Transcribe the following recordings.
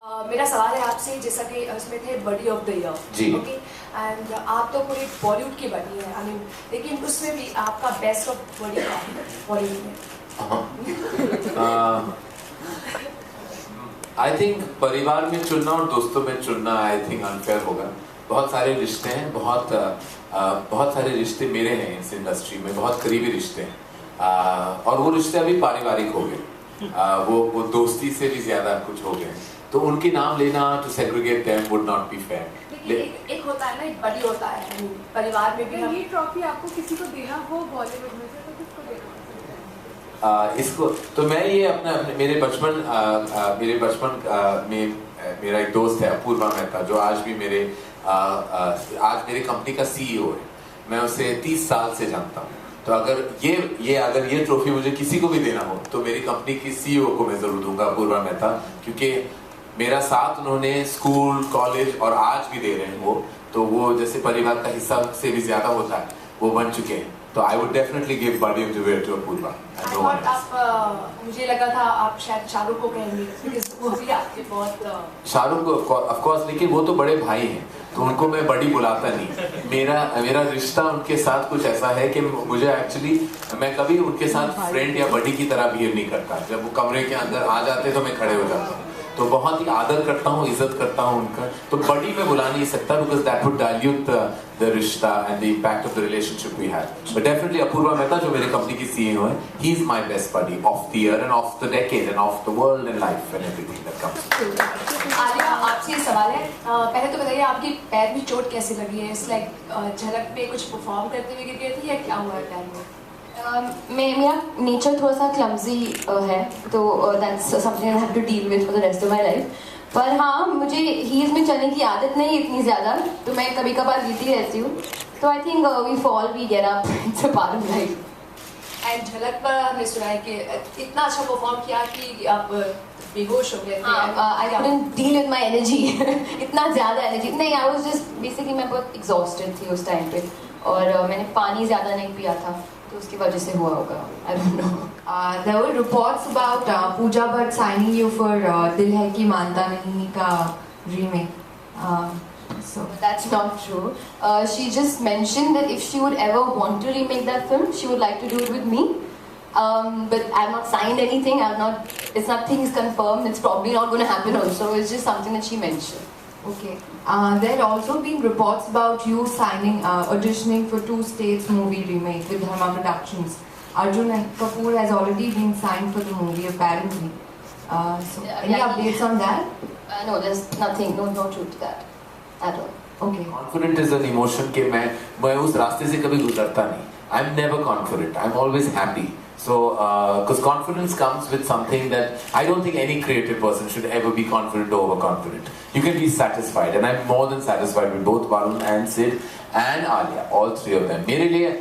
मेरा सवाल है आपसे, जैसा कि उसमें थे buddy of the year, okay, and आप तो पूरे बॉलीवुड की बडी है, आई मीन, लेकिन उसमें भी आपका बेस्ट ऑफ बडी क्या है बॉलीवुड में? आई थिंक परिवार में चुनना और दोस्तों में चुनना आई थिंक अनफेयर होगा। बहुत सारे रिश्ते हैं, बहुत सारे रिश्ते मेरे हैं इस इंडस्ट्री में, बहुत करीबी रिश्ते हैं, और वो रिश्ते अभी पारिवारिक हो गए, वो दोस्ती से भी ज्यादा कुछ हो गए, तो उनके नाम लेना to segregate them would not be fair. एक होता है ना, एक बड़ी होता है परिवार में भी। ये ट्रॉफी आपको किसी को देना हो बॉलीवुड में से तो किसको देना? इसको तो मैं ये अपने मेरे बचपन में मेरा एक दोस्त है अपूर्वा मेहता, जो आज भी आज मेरे कंपनी का सीईओ है। मैं उसे 30 साल से जानता हूँ। तो अगर ये ट्रॉफी मुझे किसी को भी देना हो तो मेरी कंपनी की सीईओ को मैं जरूर दूंगा, अपूर्वा मेहता, क्योंकि मेरा साथ उन्होंने स्कूल, कॉलेज और आज भी दे रहे हैं तो वो जैसे परिवार का हिस्सा से भी ज्यादा होता है, वो बन चुके हैं। तो I would definitely give body of the year to Apoorva. मुझे लगा था आप शायद शाहरुख को कहेंगे, क्योंकि वो भी आपके बहुत शाहरुख को ऑफ कोर्स, लेकिन वो तो बड़े भाई हैं तो उनको मैं बड़ी बुलाता नहीं। मेरा रिश्ता उनके साथ कुछ ऐसा है कि मुझे एक्चुअली मैं कभी उनके साथ फ्रेंड या बड़ी की तरह बिहेव नहीं करता। जब वो कमरे के अंदर आ जाते तो मैं खड़े हो जाता हूँ, तो बहुत ही आदर करता हूँ, इज्जत करता हूँ उनका। तो बड़ी में बुला नहीं सकता, because that would dilute the रिश्ता and the impact of the relationship we have. But definitely Apoorva Mehta, जो मेरे कंपनी की सीईओ है, he is my best buddy of the year and of the decade and of the world and life and everything that comes. Alia, आपसे ये सवाल है, पहले तो बताइए आपकी पैर में चोट कैसे लगी है? इट्स लाइक झलक पे कुछ परफॉर्म करते हुए गिर गई थी या क्या हुआ है पैर में? मेरा नेचर थोड़ा सा क्लमजी है, तो that's something I have to deal with for the rest of my life. पर हाँ, मुझे हील्स में चलने की आदत नहीं इतनी ज़्यादा, तो मैं कभी कभार गिरती रहती हूँ। तो I think we fall, we get up, it's a part of life. And Jhalak पर हमने सुना है कि इतना अच्छा परफॉर्म किया कि आप बेहोश हो गए थे। I couldn't deal with my energy, इतना ज़्यादा एनर्जी नहीं, आई वाज जस्ट बेसिकली मैं बहुत एग्जॉस्टेड थी उस टाइम पे, और मैंने पानी ज़्यादा नहीं पिया था, तो उसकी वजह से हुआ होगा, I don't know. There were reports about Pooja Bhatt signing you for Dil Hai Ki Manta Nahi ka remake. So that's not true. She just mentioned that if she would ever want to remake that film, she would like to do it with me. But I've not signed anything. It's nothing is confirmed. It's probably not going to happen also. It's just something that she mentioned. okay. There had also been reports about you auditioning for 2 States movie remake with Dharma Productions. Arjun Kapoor has already been signed for the movie apparently. So any updates on that? No, there's nothing. No truth to that at all. Okay. Confident is an emotion कि मैं उस रास्ते से कभी गुजरता नहीं. I'm never confident. I'm always happy. So, because confidence comes with something that I don't think any creative person should ever be confident or overconfident. You can be satisfied, and I'm more than satisfied with both Varun and Sid and Alia, all 3 of them. मेरे लिए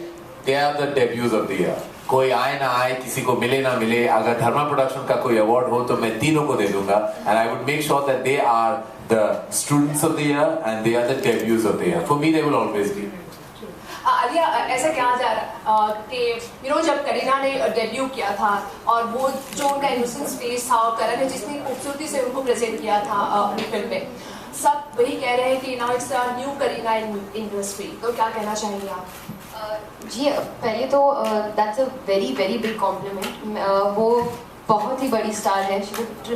they are the debuts of the year. कोई आए ना आए, किसी को मिले ना मिले, अगर धर्मा प्रोडक्शन का कोई अवार्ड हो तो मैं तीनों को दे दूंगा, and I would make sure that they are the students of the year and they are the debuts of the year. For me, they will always be. Alia, ऐसा कहा जा रहा कि जब करीना ने डेब्यू किया था और वो जो उनका इनोसेंस फेस था, और करण ने जितनी खूबसूरती से उनको प्रेजेंट किया था अपनी फिल्म में, सब वही कह रहे हैं कि now it's a new Kareena in industry. तो क्या कहना चाहेंगे आप? जी, पहले तो that's a very very big compliment. वो बहुत ही बड़ी स्टार है, she is a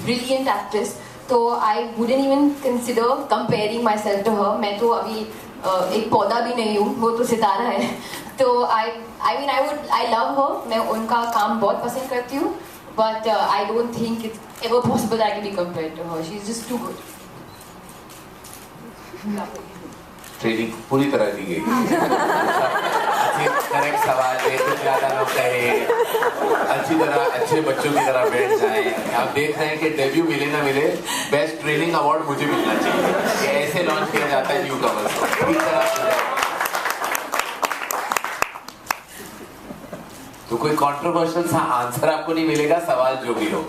brilliant actress, तो I wouldn't even consider comparing myself to her. मैं तो अभी एक पौधा भी नहीं हूँ, वो तो सितारा है। तो आई लव हर, मैं उनका काम बहुत पसंद करती हूँ, but I don't think it's ever possible I can be compared to her. She is just too good. Training पूरी तरह दी गई। करेक्ट सवाल है, कुछ ज्यादा लोग कहे, अच्छी तरह अच्छे बच्चों की तरह बैठ जाएं। आप देख रहे हैं कि डेब्यू मिले ना मिले, बेस्ट ट्रेनिंग अवार्ड मुझे मिलना चाहिए कि ऐसे लॉन्च किया जाता है न्यू कमर्स को। तो कोई कंट्रोवर्शियल सा आंसर आपको नहीं मिलेगा, सवाल जो भी हो।